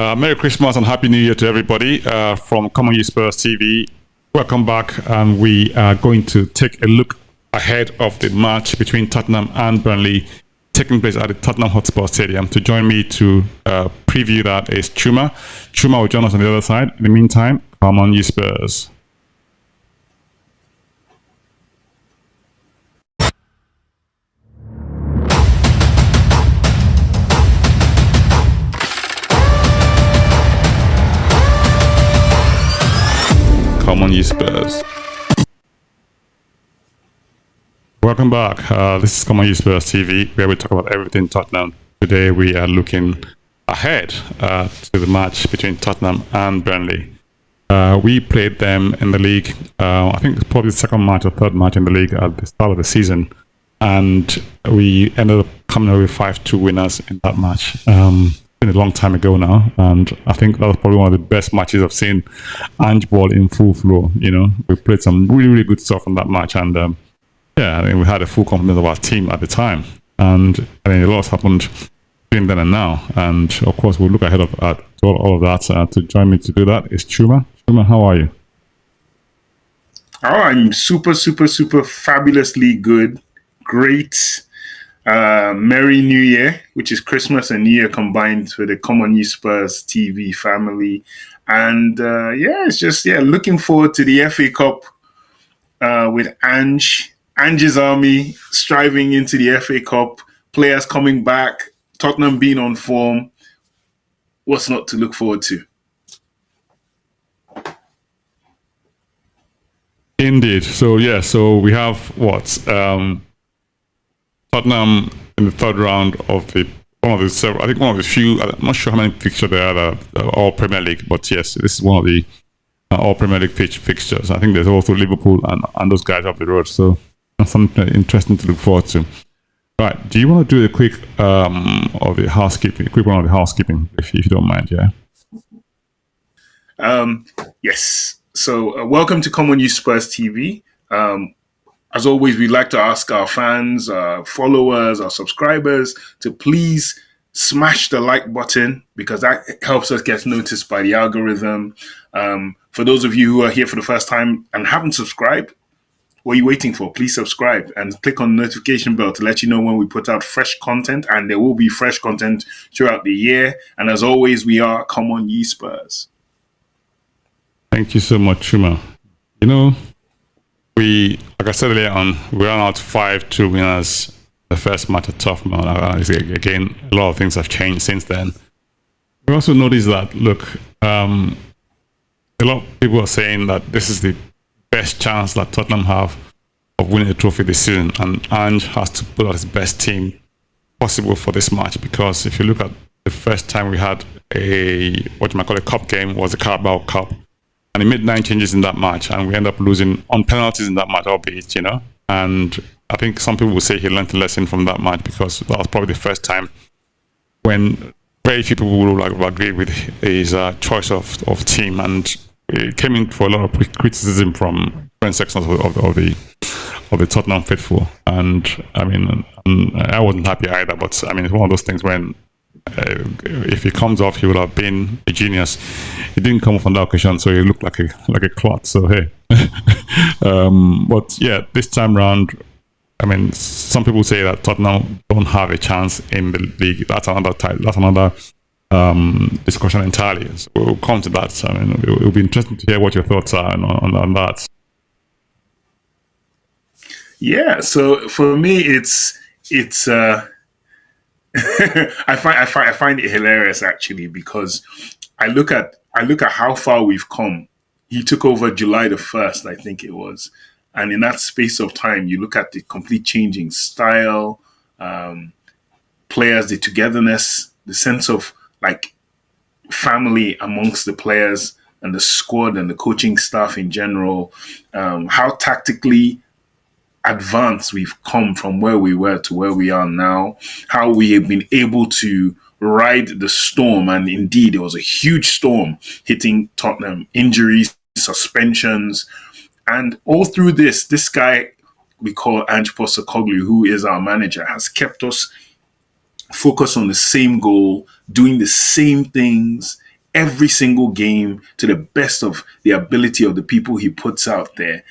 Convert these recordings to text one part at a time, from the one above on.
Merry Christmas and Happy New Year to everybody from Common Spurs TV. Welcome back, and we are going to take a look ahead of the match between Tottenham and Burnley taking place at the Tottenham Hotspur Stadium. To join me to preview that is Chuma. Chuma will join us on the other side. In the meantime, Common Spurs. Common Spurs. Welcome back. This is Common Spurs TV, where we talk about everything Tottenham. Today we are looking ahead to the match between Tottenham and Burnley. We played them in the league. I think it's probably the second match or third match in the league at the start of the season, and we ended up coming away with 5-2 winners in that match. Been a long time ago now, and I think that was probably one of the best matches I've seen Ange ball in full flow. You know, we played some really good stuff in that match, and yeah, I mean, we had a full complement of our team at the time, and I mean, a lot happened between then and now, and of course we'll look ahead of to all of that. To join me to do that is Chuma. Chuma, how are you? Oh, I'm super fabulously good. Great. Merry New Year, which is Christmas and New Year combined for the Common Spurs TV family. And yeah, it's just, looking forward to the FA Cup with Ange's army striving into the FA Cup, players coming back, Tottenham being on form. What's not to look forward to? Indeed. So we have what? Tottenham in the third round of one of the few. I'm not sure how many fixtures there are all Premier League, but yes, this is one of the all Premier League fixtures. I think there's also Liverpool and those guys up the road. So that's something interesting to look forward to. Right? Do you want to do a quick one of the housekeeping, if you don't mind? Yeah. Yes. So welcome to Common Spurs TV. As always, we'd like to ask our fans, followers, our subscribers to please smash the like button, because that helps us get noticed by the algorithm. For those of you who are here for the first time and haven't subscribed, what are you waiting for? Please subscribe and click on the notification bell to let you know when we put out fresh content, and there will be fresh content throughout the year. And as always, we are Common Spurs. Thank you so much, Chuma. You know, like I said earlier on, we ran out 5-2 winners the first match at Tottenham. Again, a lot of things have changed since then. We also noticed that, look, a lot of people are saying that this is the best chance that Tottenham have of winning the trophy this season, and Ange has to put out his best team possible for this match, because if you look at the first time we had a cup game was the Carabao Cup, and he made 9 changes in that match, and we end up losing on penalties in that match, albeit, you know. And I think some people will say he learned a lesson from that match, because that was probably the first time when very few people would agree with his choice of team, and it came in for a lot of criticism from different sections of the Tottenham faithful. And I mean, I wasn't happy either. But I mean, it's one of those things when if he comes off, he would have been a genius. He didn't come off on that occasion, so he looked like a clot. So hey, but yeah, this time round, I mean, some people say that Tottenham don't have a chance in the league. That's another discussion entirely. So we'll come to that. I mean, it'll be interesting to hear what your thoughts are on that. Yeah. So for me, it's. I find it hilarious, actually, because I look at how far we've come. He took over July the 1st, I think it was, and in that space of time, you look at the complete changing style, players, the togetherness, the sense of like family amongst the players and the squad and the coaching staff in general, how tactically advance we've come from where we were to where we are now, how we have been able to ride the storm. And indeed, it was a huge storm hitting Tottenham, injuries, suspensions. And all through this guy we call Ange Postecoglou, who is our manager, has kept us focused on the same goal, doing the same things every single game to the best of the ability of the people he puts out there.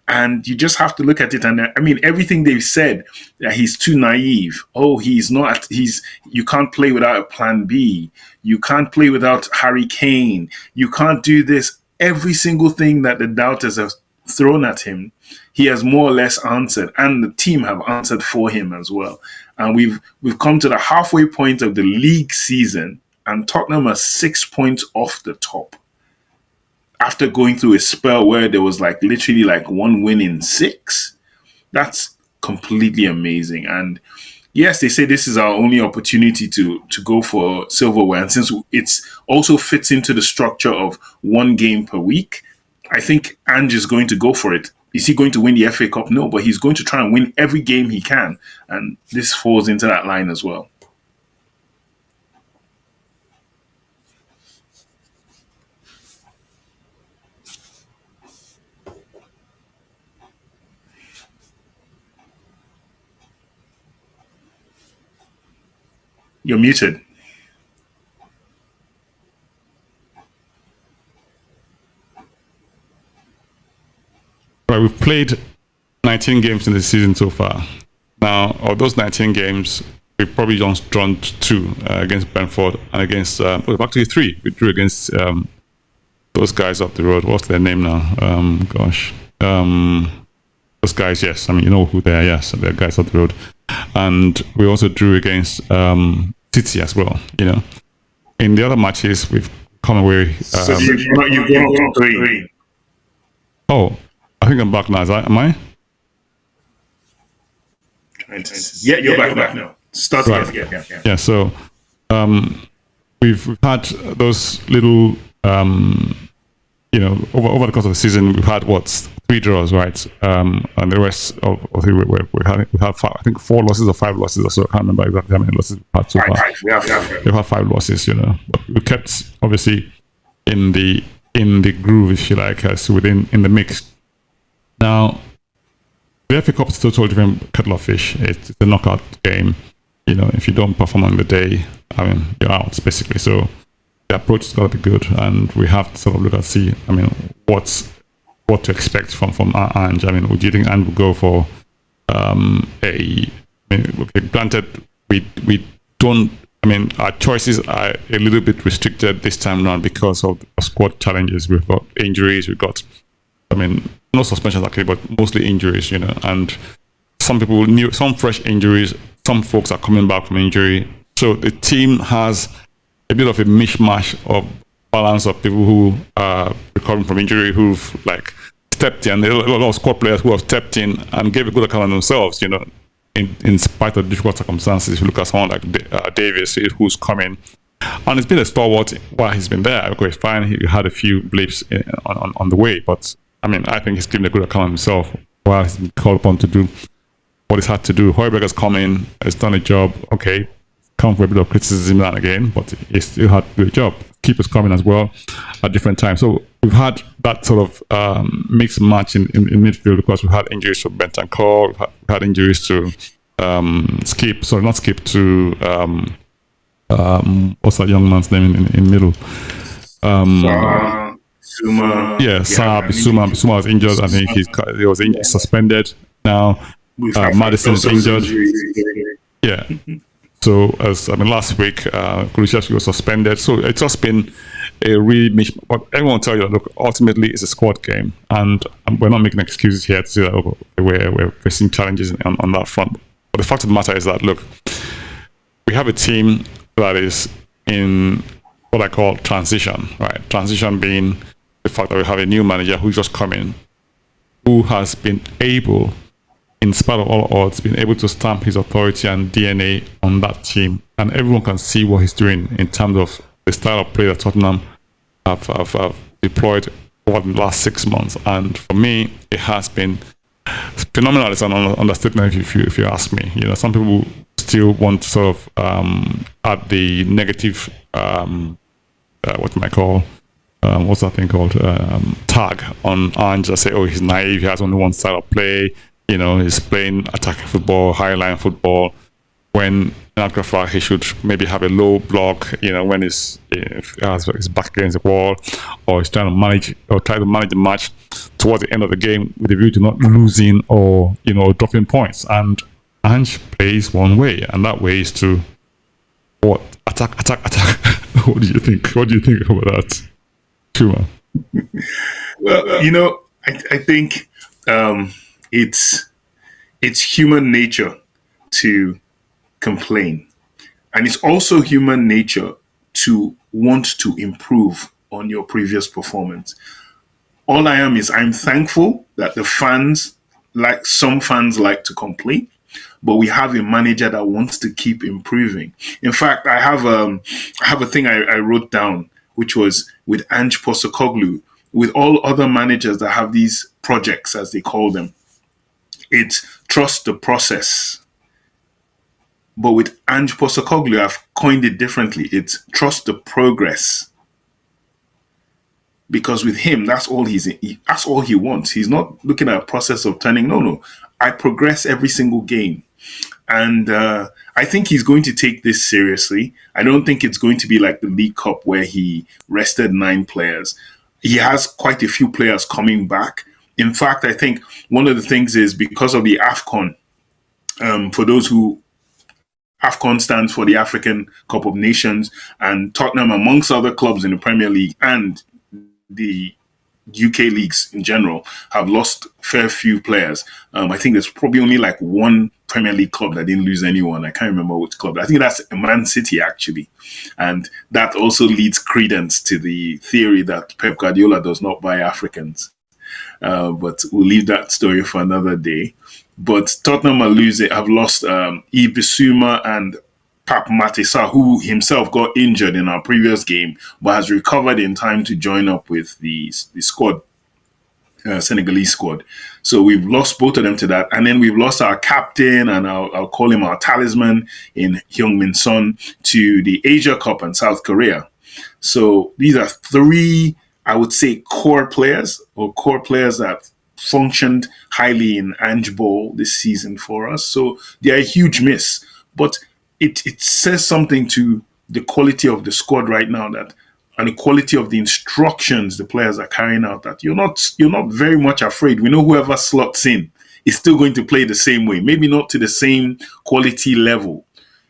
And you just have to look at it. And I mean, everything they've said, that he's too naive. Oh, you can't play without a plan B. You can't play without Harry Kane. You can't do this. Every single thing that the doubters have thrown at him, he has more or less answered. And the team have answered for him as well. And we've come to the halfway point of the league season, and Tottenham are 6 points off the top, after going through a spell where there was literally one win in 6. That's completely amazing. And yes, they say this is our only opportunity to go for silverware. And since it's also fits into the structure of one game per week, I think Ange is going to go for it. Is he going to win the FA Cup? No, but he's going to try and win every game he can. And this falls into that line as well. You're muted. Right, we've played 19 games in the season so far. Now, of those 19 games, we've probably just drawn 2 against Brentford and against, actually 3. We drew against those guys up the road. What's their name now? Those guys, yes. I mean, you know who they are, yes. They're guys up the road. And we also drew against City as well, In the other matches, we've come away... so you've gone 3. Oh, I think I'm back now. Am I? Yeah, you're back now. Start again. Yeah, so we've had those little... over the course of the season, we've had 3 draws, right? And the rest of we have 5, I think 4 losses or 5 losses or so. I can't remember exactly how many losses we've had so far. We've had 5 losses, but we kept obviously in the groove, if you like, as in the mix. Now, the FA Cup is still a totally different kettle of fish. It's a knockout game. If you don't perform on the day, I mean, you're out basically. So the approach has got to be good, and we have to sort of look at what to expect from Ange. I mean, do you think Ange will go for granted, we don't. I mean, our choices are a little bit restricted this time around because of the squad challenges. We've got injuries. We've got, no suspensions actually, but mostly injuries. And some people some fresh injuries. Some folks are coming back from injury. So the team has a bit of a mishmash of balance of people who are recovering from injury, who've stepped in. There are a lot of squad players who have stepped in and gave a good account of themselves, in spite of difficult circumstances. If you look at someone like Davis, who's coming, and it's been a stalwart while he's been there. Okay, fine, he had a few blips on the way, but I mean, I think he's given a good account of himself while he's been called upon to do what he's had to do. Højbjerg has come in, has done a job. Okay, come for a bit of criticism now and again, but he still had to do a job. Keepers coming as well at different times. So we've had that sort of mixed match in midfield because we've had injuries to Bentancur, we've had injuries to what's that young man's name in middle? Suma. Yeah, Suma was injured. I think he was suspended. Now Madison is injured. Yeah. So last week, Kulusevski was suspended. So it's just been a really mishmash. But everyone will tell you that, look, ultimately it's a squad game, and we're not making excuses here to say that we're facing challenges on that front. But the fact of the matter is that, look, we have a team that is in what I call transition, right? Transition being the fact that we have a new manager who's just come in, who has been able, in spite of all odds, been able to stamp his authority and DNA on that team. And everyone can see what he's doing in terms of the style of play that Tottenham have deployed over the last 6 months. And for me, it has been phenomenal. It's an understatement if you ask me. Some people still want to sort of add the negative, what you might call, what's that thing called, tag on Ange. Say, oh, he's naive, he has only one style of play. He's playing attacking football, high line football. when in actual fact he should maybe have a low block, when if he has his back against the wall, or he's trying to manage the match towards the end of the game with a view to not losing or dropping points. And Ange plays one way, and that way is to attack. What do you think? What do you think about that, Chuma? Well, I think it's human nature to complain, and it's also human nature to want to improve on your previous performance. All I am is I'm thankful that the fans, like some fans, like to complain, but we have a manager that wants to keep improving. In fact, I have a thing I wrote down, which was with Ange Postecoglou, with all other managers that have these projects, as they call them. It's trust the process. But with Ange Postecoglou, I've coined it differently. It's trust the progress. Because with him, that's all he wants. He's not looking at a process of turning. No. I progress every single game. And I think he's going to take this seriously. I don't think it's going to be like the League Cup where he rested 9 players. He has quite a few players coming back. In fact, I think one of the things is because of the AFCON, for those who AFCON stands for the African Cup of Nations, and Tottenham, amongst other clubs in the Premier League and the UK leagues in general, have lost fair few players. I think there's probably only like one Premier League club that didn't lose anyone. I can't remember which club. I think that's Man City, actually. And that also leads credence to the theory that Pep Guardiola does not buy Africans. But we'll leave that story for another day. But Tottenham have lost Ibisuma and Pap Matissa, who himself got injured in our previous game, but has recovered in time to join up with the squad, Senegalese squad. So we've lost both of them to that. And then we've lost our captain, and I'll call him our talisman, in Heung-min Son, to the Asia Cup and South Korea. So these are 3, I would say, core players that functioned highly in Ange Ball this season for us. So they're a huge miss. But it says something to the quality of the squad right now, and the quality of the instructions the players are carrying out, that you're not very much afraid. We know whoever slots in is still going to play the same way, maybe not to the same quality level,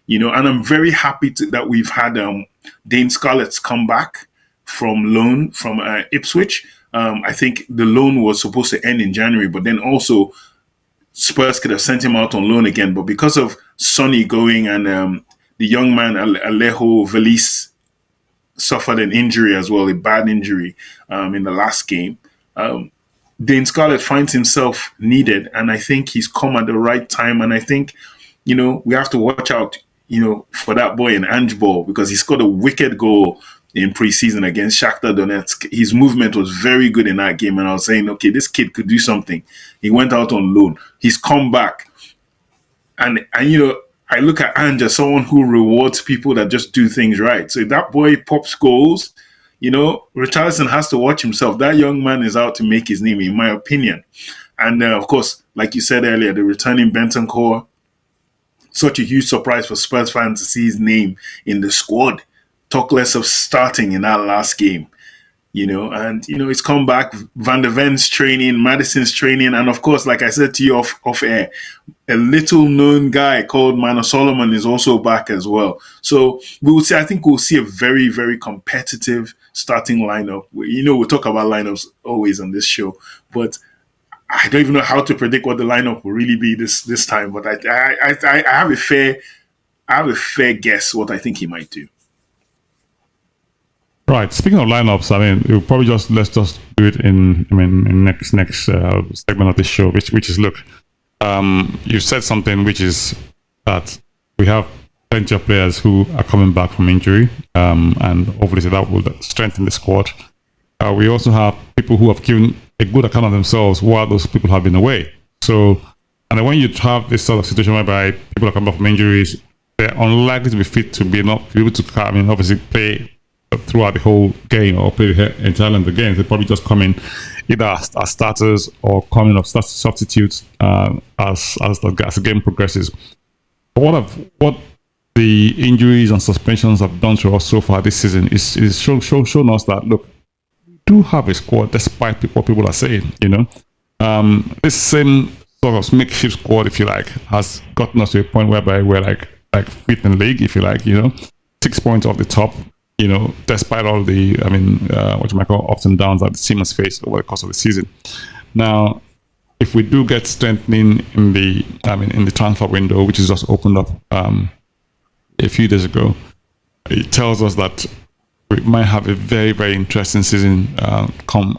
and I'm very happy that we've had Dane Scarlett's come back from loan from Ipswich. I think the loan was supposed to end in January, but then also Spurs could have sent him out on loan again. But because of Sonny going and the young man Alejo Velis suffered an injury as well, a bad injury in the last game, Dane Scarlett finds himself needed, and I think he's come at the right time. And I think, we have to watch out, for that boy in Ange Ball, because he scored a wicked goal in preseason against Shakhtar Donetsk. His movement was very good in that game, and I was saying, okay, this kid could do something. He went out on loan. He's come back. And I look at Ange as someone who rewards people that just do things right. So if that boy pops goals, Richarlison has to watch himself. That young man is out to make his name, in my opinion. And of course, like you said earlier, the returning Bentancur, such a huge surprise for Spurs fans to see his name in the squad. Talk less of starting in that last game, it's come back. Van der Ven's training, Madison's training, and of course, like I said to you off air, a little known guy called Mano Solomon is also back as well. So I think we'll see a very, very competitive starting lineup. We talk about lineups always on this show, but I don't even know how to predict what the lineup will really be this time. But I have a fair guess what I think he might do. Right. Speaking of lineups, we'll probably let's just do it in next segment of this show, which is, look, you said something, which is that we have plenty of players who are coming back from injury, and hopefully that will strengthen the squad. We also have people who have given a good account of themselves while those people have been away. So, and then when you have this sort of situation whereby people are coming back from injuries, they're unlikely to be fit to be able to obviously play throughout the whole game or play entirely in the game. They probably just come in either as starters or come in as substitutes as the game progresses. what the injuries and suspensions have done to us so far this season is shown us that, look, we do have a squad despite what people are saying. This same sort of makeshift squad, if you like, has gotten us to a point whereby we're like fifth in the league, if you like. 6 points off the top. Despite all the, what you might call ups and downs that the team has faced over the course of the season. Now, if we do get strengthening in the transfer window, which is just opened up a few days ago, it tells us that we might have a very, very interesting season come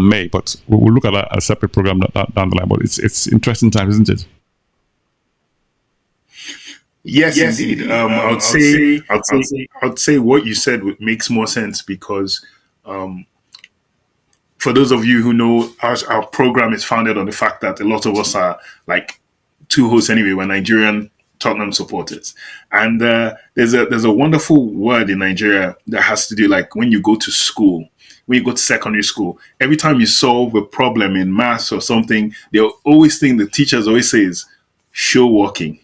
May. But we'll look at a separate program down the line. But it's interesting times, isn't it? Yes, indeed. I would say what you said makes more sense because for those of you who know, our program is founded on the fact that a lot of us are like two hosts anyway. We're Nigerian Tottenham supporters, and there's a wonderful word in Nigeria that has to do like when you go to school. When you go to secondary school, every time you solve a problem in maths or something, the teachers always say is show working.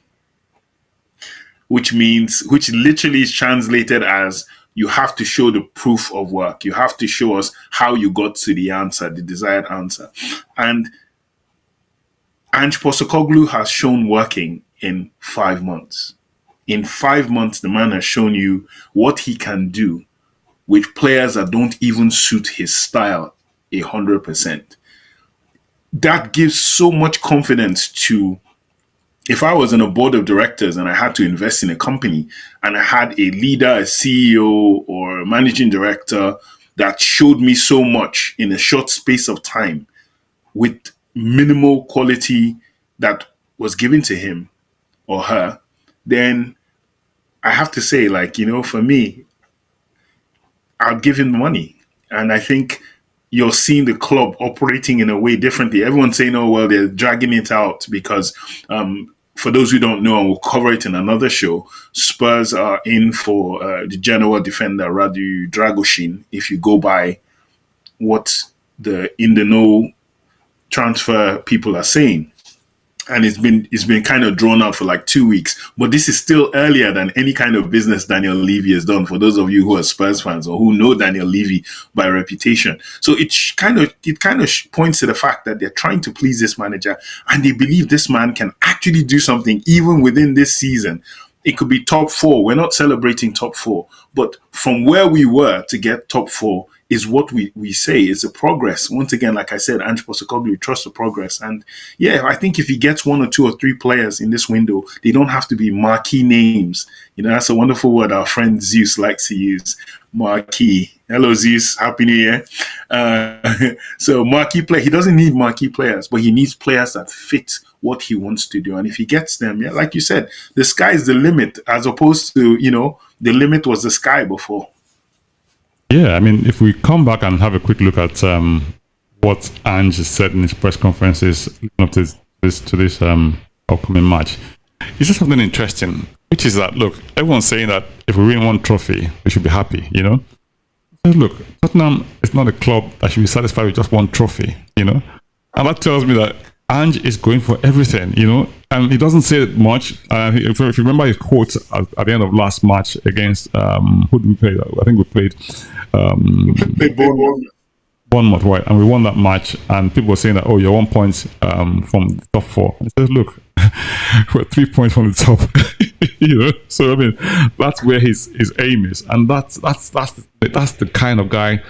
Which literally is translated as you have to show the proof of work. You have to show us how you got to the answer, the desired answer. And Ange Postecoglou has shown working in 5 months. In 5 months, the man has shown you what he can do with players that don't even suit his style 100%. That gives so much confidence to, if I was on a board of directors and I had to invest in a company and I had a leader, a CEO or a managing director that showed me so much in a short space of time with minimal quality that was given to him or her, then I have to say, for me, I'd give him money. And I think you're seeing the club operating in a way differently. Everyone's saying, oh, well, they're dragging it out because for those who don't know, and we'll cover it in another show, Spurs are in for the Genoa defender, Radu Dragoshin, if you go by what the in-the-know transfer people are saying. And it's been kind of drawn out for like 2 weeks. But this is still earlier than any kind of business Daniel Levy has done, for those of you who are Spurs fans or who know Daniel Levy by reputation. So it kind of points to the fact that they're trying to please this manager and they believe this man can actually do something even within this season. It could be top 4. We're not celebrating top 4. But from where we were to get top 4 is what we say is a progress. Once again, like I said, Ange Postecoglou trusts the progress. And yeah, I think if he gets 1 or 2 or 3 players in this window, they don't have to be marquee names. That's a wonderful word our friend Zeus likes to use. Marquee. Hello, Zeus. Happy New Year. So marquee player, he doesn't need marquee players, but he needs players that fit what he wants to do. And if he gets them, yeah, like you said, the sky is the limit, as opposed to, the limit was the sky before. Yeah, if we come back and have a quick look at what Ange said in his press conferences up to this upcoming match, he said something interesting, which is that, look, everyone's saying that if we win 1 trophy, we should be happy, He said, look, Tottenham is not a club that should be satisfied with just 1 trophy, And that tells me that Ange is going for everything, and he doesn't say it much. If you remember his quote at the end of last match against who did we play? I think we played Bournemouth, right? And we won that match. And people were saying that, oh, you're 1 point from the top 4. And he says, look, we're 3 points from the top. So that's where his aim is, and that's the kind of guy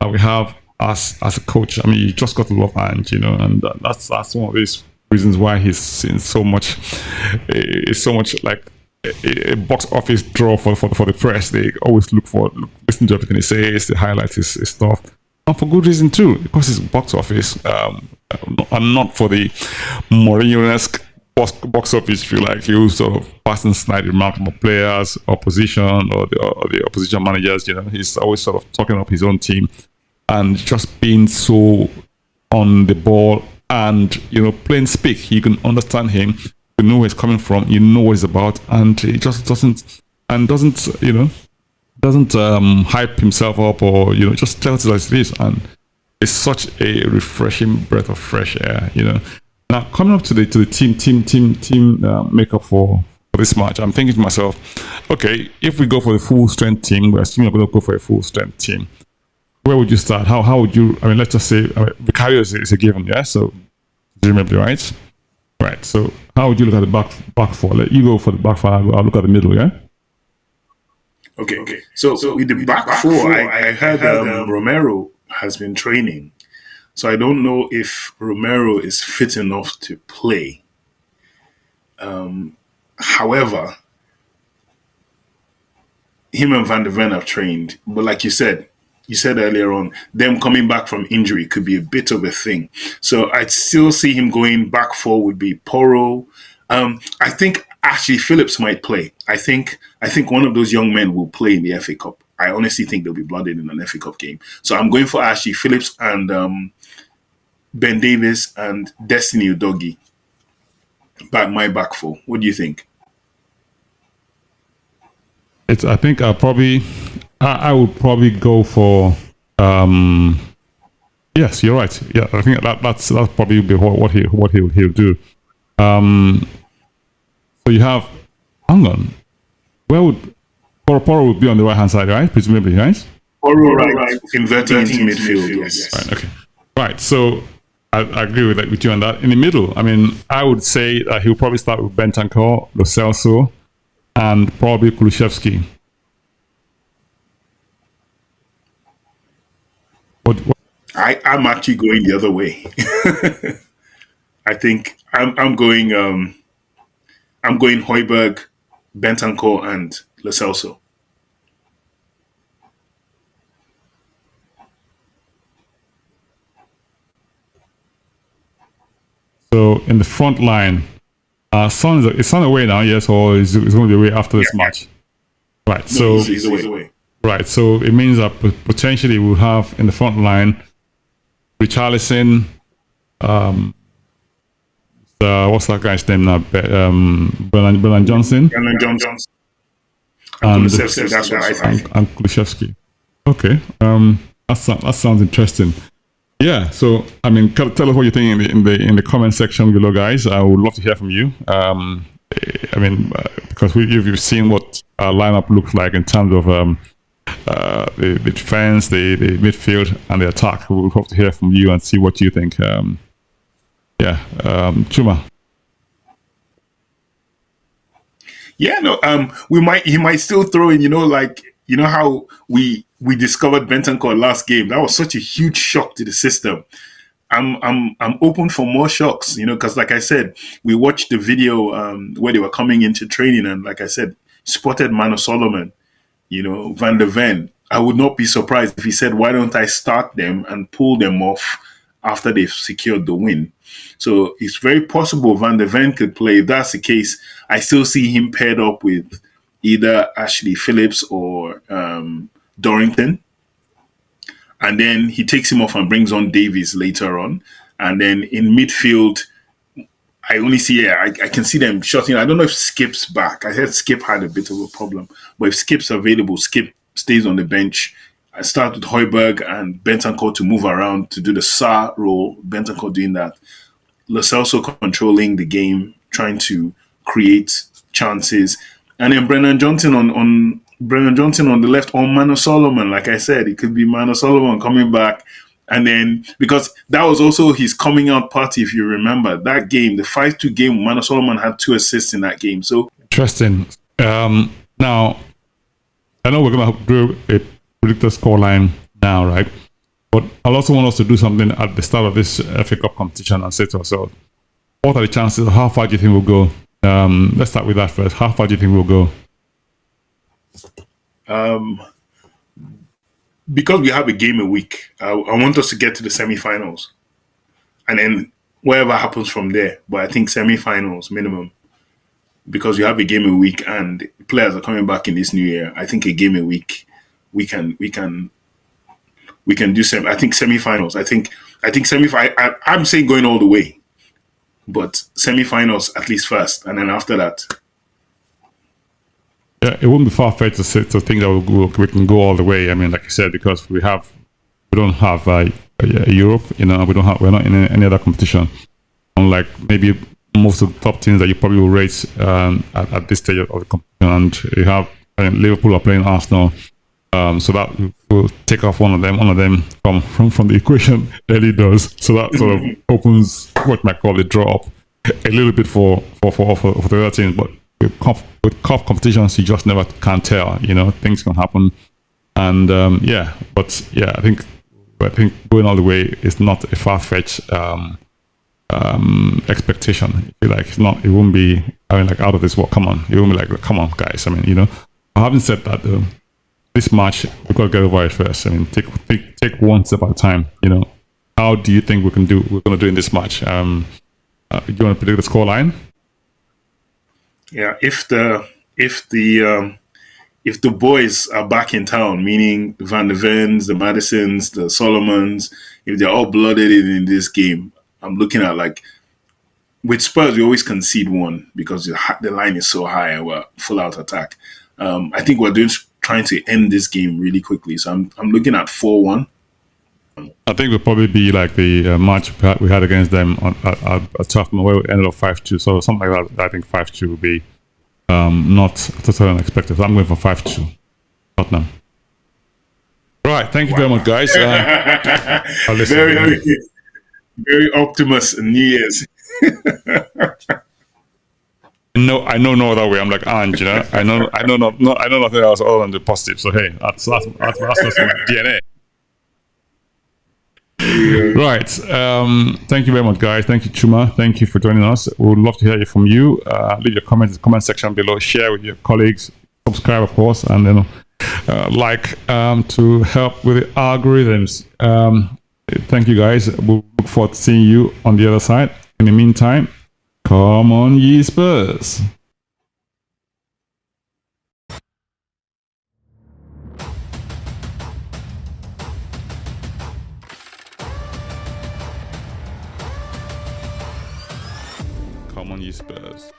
that we have as a coach. You just got to love Ange, and that's one of these reasons why he's seen so much. It's so much like a box office draw for the press. They always listen to everything he says, they highlight his stuff, and for good reason too, because it's box office, and not for the Mourinho-esque box office. If you like, you sort of pass and slide remarks about players, opposition, or the opposition managers. He's always sort of talking up his own team and just being so on the ball, and plain speak, you can understand him, you know where he's coming from, you know what he's about, and he just doesn't hype himself up, or just tells it as it is. And it's such a refreshing breath of fresh air. Now, coming up to the team makeup for this match, I'm thinking to myself, okay, if we go for the full strength team, we're assuming we're going to go for a full strength team. Where would you start? How would you? I mean, let's just say Vicario is a given, yeah. So presumably, right? Right. So how would you look at the back four? Let you go for the back four. I'll look at the middle, yeah. Okay. So with the back four, I heard Romero has been training. So I don't know if Romero is fit enough to play. However, him and Van de Ven have trained. But like you said earlier on, them coming back from injury could be a bit of a thing. So I'd still see him going back four would be Porro. I think Ashley Phillips might play. I think one of those young men will play in the FA Cup. I honestly think they'll be blooded in an FA Cup game. So I'm going for Ashley Phillips and Ben Davis and Destiny Udogie. My back four. What do you think? I think I would probably go for. Yes, you're right. Yeah, I think that's probably be what he'll do. So you have, hang on, where would Porro would be on the right hand side, right? Presumably, right? Porro right, inverting into midfield. Yes. Right. Okay. Right. So I agree with you on that. In the middle, I mean, I would say that he'll probably start with Bentancur, Lo Celso, and probably Kulusevski. What? I'm actually going the other way. I think I'm going Højbjerg, Bentancur, and Lo Celso. So in the front line, Son is away now, yes, or is going to be away after this match? Right. No, so he's away. Right. So it means that potentially we'll have in the front line Richarlison, what's that guy's name now? Bernard Johnson. Bernard Johnson. And Kulusevski, that's what I think. And Kulusevski. Okay. That sounds interesting. Yeah. So I mean, tell us what you think in the comment section below, guys. I would love to hear from you. I mean, because you've seen what our lineup looks like in terms of the defense, the midfield, and the attack. We would hope to hear from you and see what you think. Chuma. Yeah, no. He might still throw in. How we discovered Bentancur last game. That was such a huge shock to the system. I'm open for more shocks, because like I said, we watched the video where they were coming into training, and like I said, spotted Mano Solomon, Van de Ven. I would not be surprised if he said, "Why don't I start them and pull them off after they've secured the win?" So it's very possible Van de Ven could play. If that's the case, I still see him paired up with either Ashley Phillips or Dorrington. And then he takes him off and brings on Davies later on. And then in midfield, I only see, I can see them shutting. I don't know if Skip's back. I heard Skip had a bit of a problem. But if Skip's available, Skip stays on the bench. I start with Højbjerg and Bentancur to move around to do the Sa role. Bentancur doing that. Lo Celso controlling the game, trying to create chances. And then Brennan Johnson on the left, or Mano Solomon. Like I said, it could be Mano Solomon coming back. And then, because that was also his coming out party, if you remember, that game, the 5-2 game, Mano Solomon had 2 assists in that game. So interesting. Now, I know we're going to do a predictor scoreline now, right? But I'll also want us to do something at the start of this FA Cup competition and say to ourselves, what are the chances? How far do you think we'll go? Let's start with that first. How far do you think we'll go? Because we have a game a week, I want us to get to the semi-finals. And then whatever happens from there. But I think semi-finals minimum. Because we have a game a week and players are coming back in this new year. I think a game a week, we can do I think semi-finals. I think I'm saying going all the way. But semi-finals at least first, and then after that. Yeah, it wouldn't be far-fetched to think that we can go all the way. I mean, like I said, because we don't have Europe, we're not in any other competition. unlike maybe most of the top teams that you probably will rate at this stage of the competition. And you have Liverpool are playing Arsenal, so that will take off one of them from the equation. Early does, so that sort of opens what you might call a draw up a little bit for the other teams. But with cup competitions, you just never can tell. Things can happen, and I think going all the way is not a far-fetched expectation. If you like, it won't be out of this world. Come on, it won't be like, come on, guys. Having said that, though, this match we've got to get over it first. Take one step at a time. How do you think we're going to do in this match? Do you want to predict the scoreline? Yeah, if the boys are back in town, meaning the Van de Vens, the Madisons, the Solomons, if they're all blooded in this game, I'm looking at with Spurs, we always concede one because the line is so high and we're full out attack. I think we're trying to end this game really quickly. So I'm looking at 4-1. I think it'll probably be like the match we had against them at Tottenham, where we ended up 5-2. So something like that. I think 5-2 will be not totally unexpected. So I'm going for 5-2 Tottenham. Right. Thank you very much, guys. Very optimistic New Year's. No, I know no other way. I'm like Ange, I know nothing else other than the positive. So hey, that's my DNA. Right. Thank you very much, guys. Thank you, Chuma. Thank you for joining us. We would love to hear from you. Leave your comments in the comment section below. Share with your colleagues. Subscribe, of course, and then to help with the algorithms. Thank you, guys. We'll look forward to seeing you on the other side. In the meantime, come on, ye Spurs. Come on, ye Spurs.